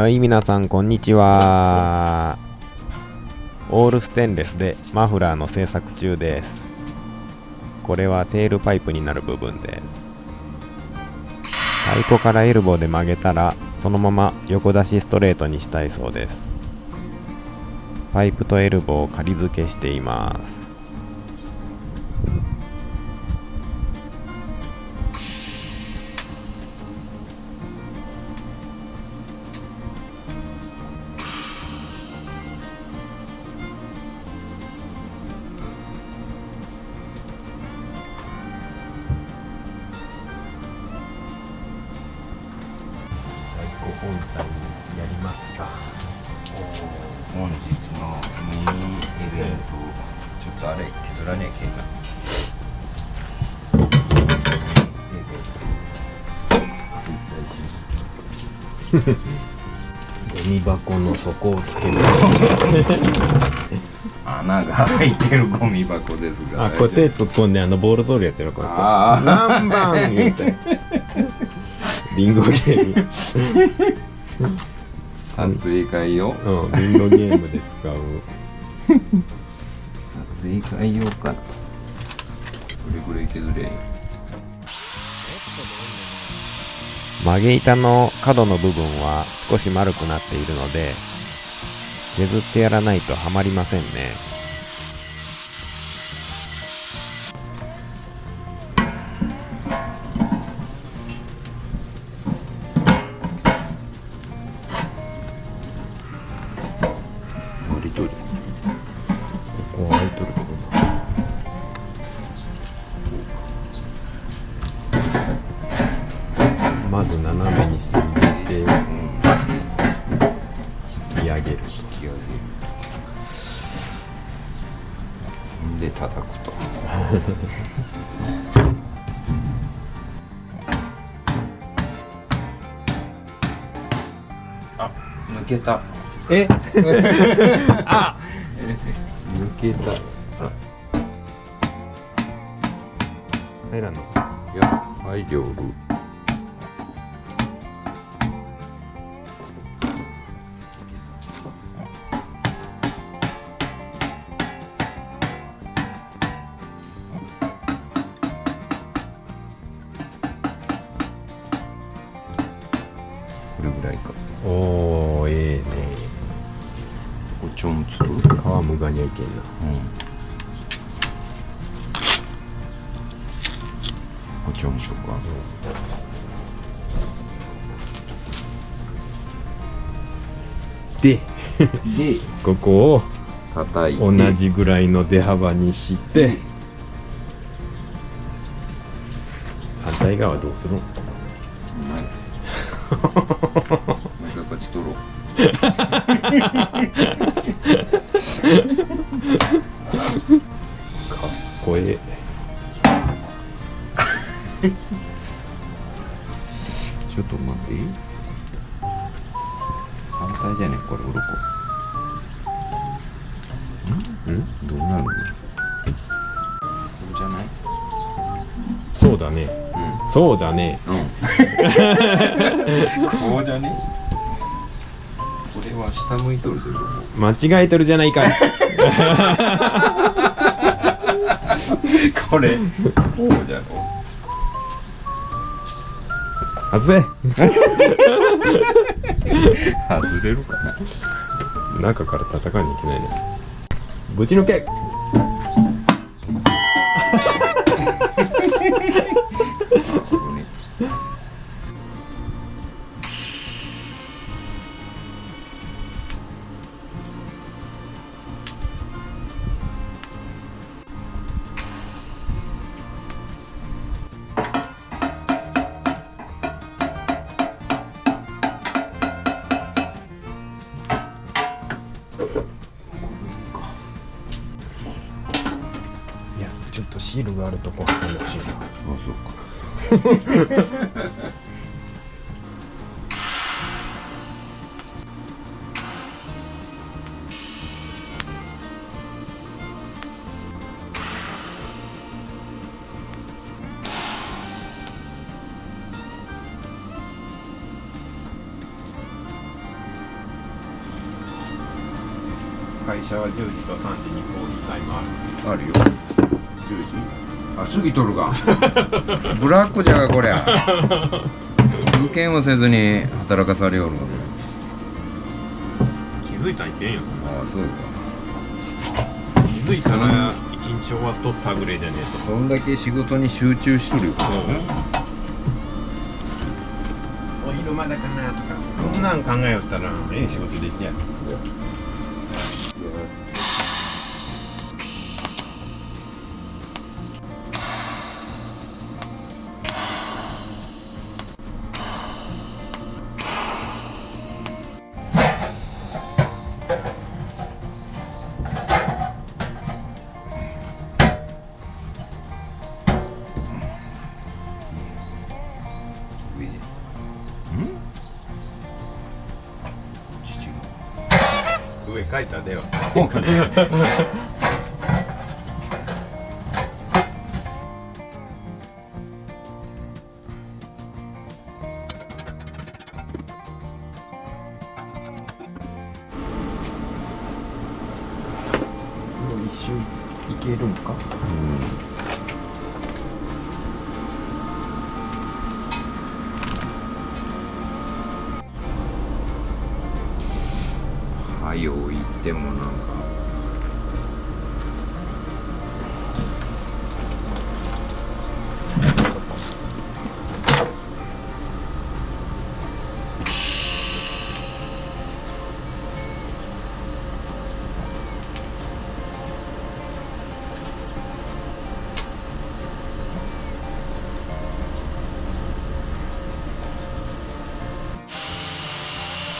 はい、皆さんこんにちは。オールステンレスでマフラーの製作中です。これはテールパイプになる部分です。太鼓からエルボーで曲げたらそのまま横出しストレートにしたいそうです。パイプとエルボーを仮付けしています。本体やりますか。本日のミニイベント、ちょっとあれ削らねえけんな。ゴミ箱の底をつける穴が開いてるゴミ箱ですが。あ、これ手突っ込んでボール取るやつやろ、こうやって。何番言うて。ビンゴゲーム。撮影会用。ビンゴゲームで使う。撮影会用かな。これぐらい削れよ。曲げ板の角の部分は少し丸くなっているので、削ってやらないとはまりませんね。割り取り。ここ開いとるけどな。まず斜めにして入れて、引き上げる。で叩くと。あ、抜けた。えあ抜けた。入らんの？いや、はい、両ル。これぐらいか。おー、ええね。こっちもつく。皮むがにゃいけんな。こっちもしようか。で、で、ここを叩いて。同じぐらいの出幅にして、反対側どうするの？もう一回こっち取ろう。かっこええ。ちょっと待って。反対じゃねこれ、鱗。どうなるの？これじゃない？そうだね。そうだね。こうじゃね？これは下向いとるでしょ。間違えとるじゃないかい。これこうじゃろ。外せ。外れるかな。中から叩かにいけないね。ぶち抜け。いや、ちょっとシールがあるとこ挟んでほしいな。あ、そうか。会社は10時と3時にコーヒータイムある。あるよ。10時。あ、過ぎとるが。ブラックじゃがこりゃ。受験をせずに働かされよるの。気づいたらいけんよ。ああ、そうか。気づいたら一日終わっとったぐらいじゃねえと。そんだけ仕事に集中しとるよ。お昼まだかなとか、こんなん考えよったら仕事できや。上書いたでは。一周いけるんか。はよ行ってもなんか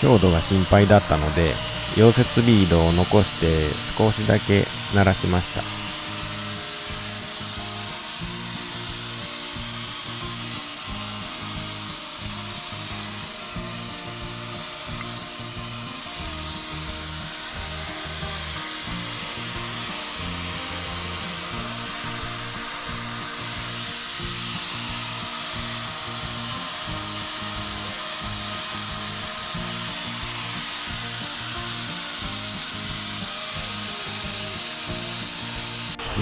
強度が心配だったので溶接ビードを残して少しだけ鳴らしました。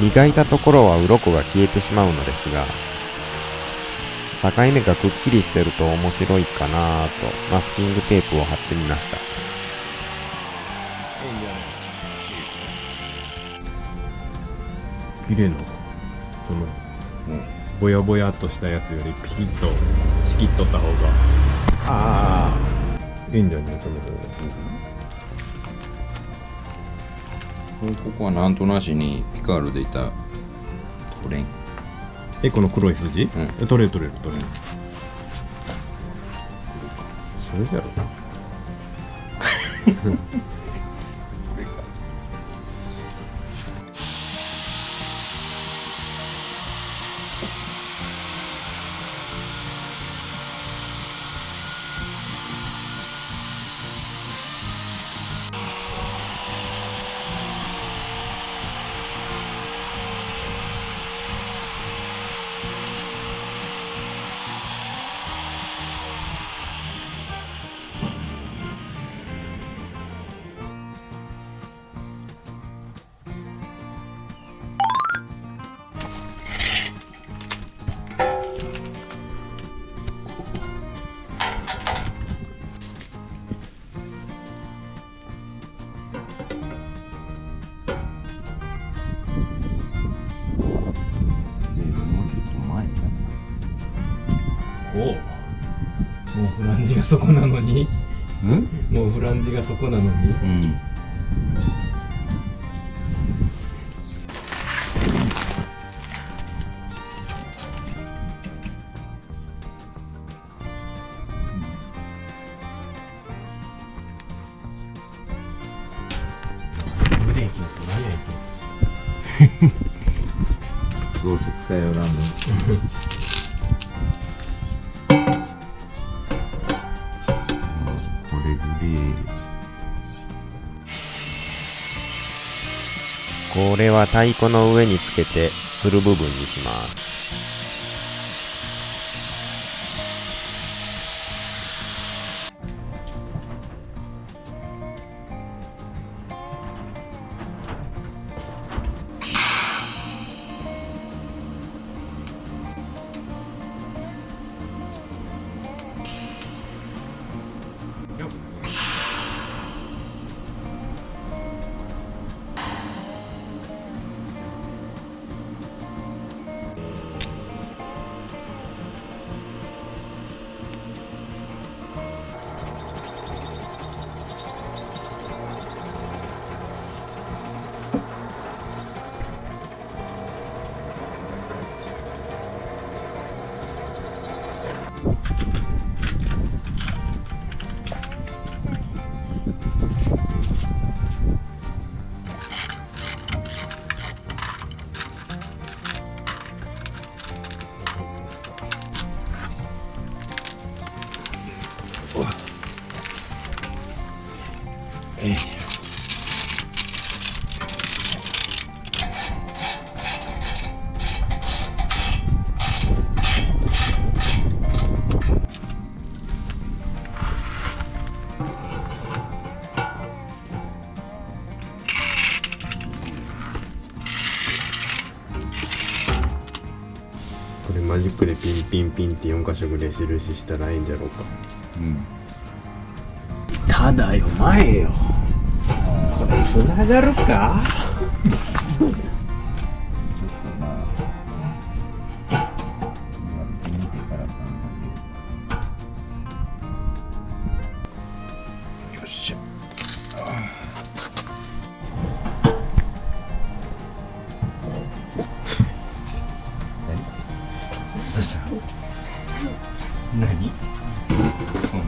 磨いたところは鱗が消えてしまうのですが、境目がくっきりしてると面白いかなぁとマスキングテープを貼ってみました。綺麗な、その、ぼやぼやっとしたやつよりピキッと仕切っとった方が、いいんじゃないその方が。ここはなんとなしにピカールでいたトレン。この黒い筋、取れる。それじゃろな。これか。もうフランジがそこなのにもうフランジがそこなのにどうせ使いよらんの。これグレー。これは太鼓の上につけてする部分にします。れマジックでピンピンピンって4箇所ぐらい印したらいいんじゃろうか。ただよ前よ、これつながるか。よっしゃ。どうした？何？その話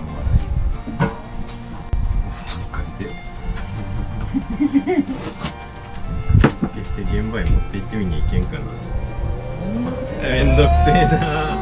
題。お布団借りて。決して現場へ持って行ってみにいけんかな。めんどくせえな。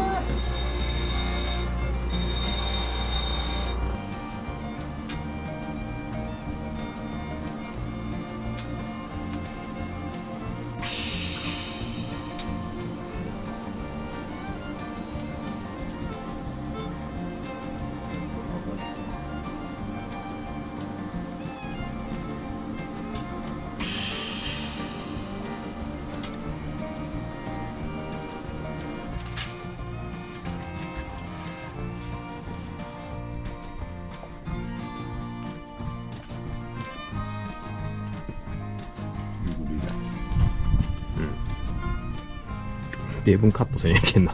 デーブンカットせんやけんな。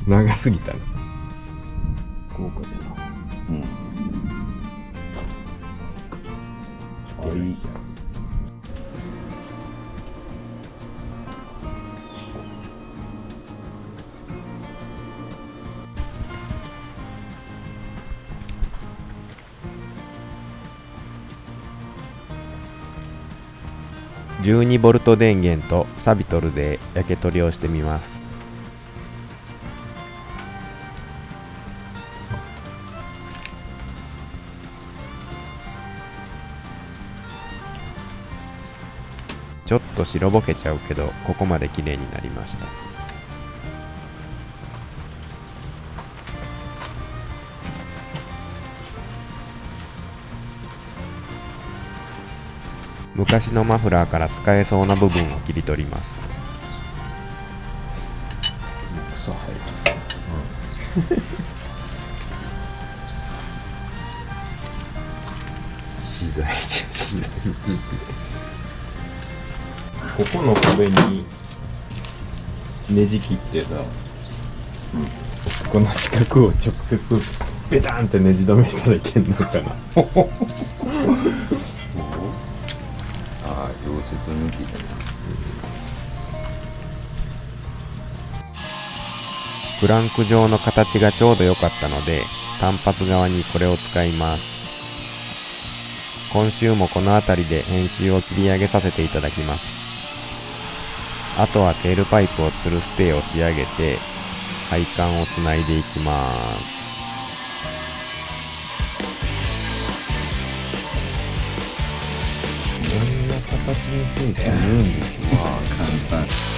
長すぎたな。豪華じゃな。いい。12ボルト電源とサビトルで焼け取りをしてみます。ちょっと白ぼけちゃうけど、ここまで綺麗になりました。昔のマフラーから使えそうな部分を切り取ります。草生えた。資材じゃん、資材。ここの壁にねじ切ってさ、この四角を直接ベタンってねじ止めしたらいけんのかな。ああ、溶接抜きだな。クランク状の形がちょうど良かったので、単発側にこれを使います。今週もこの辺りで編集を切り上げさせていただきます。あとはテールパイプを吊るステーを仕上げて配管をつないでいきます。こんな形について言うんですよ。まあ簡単。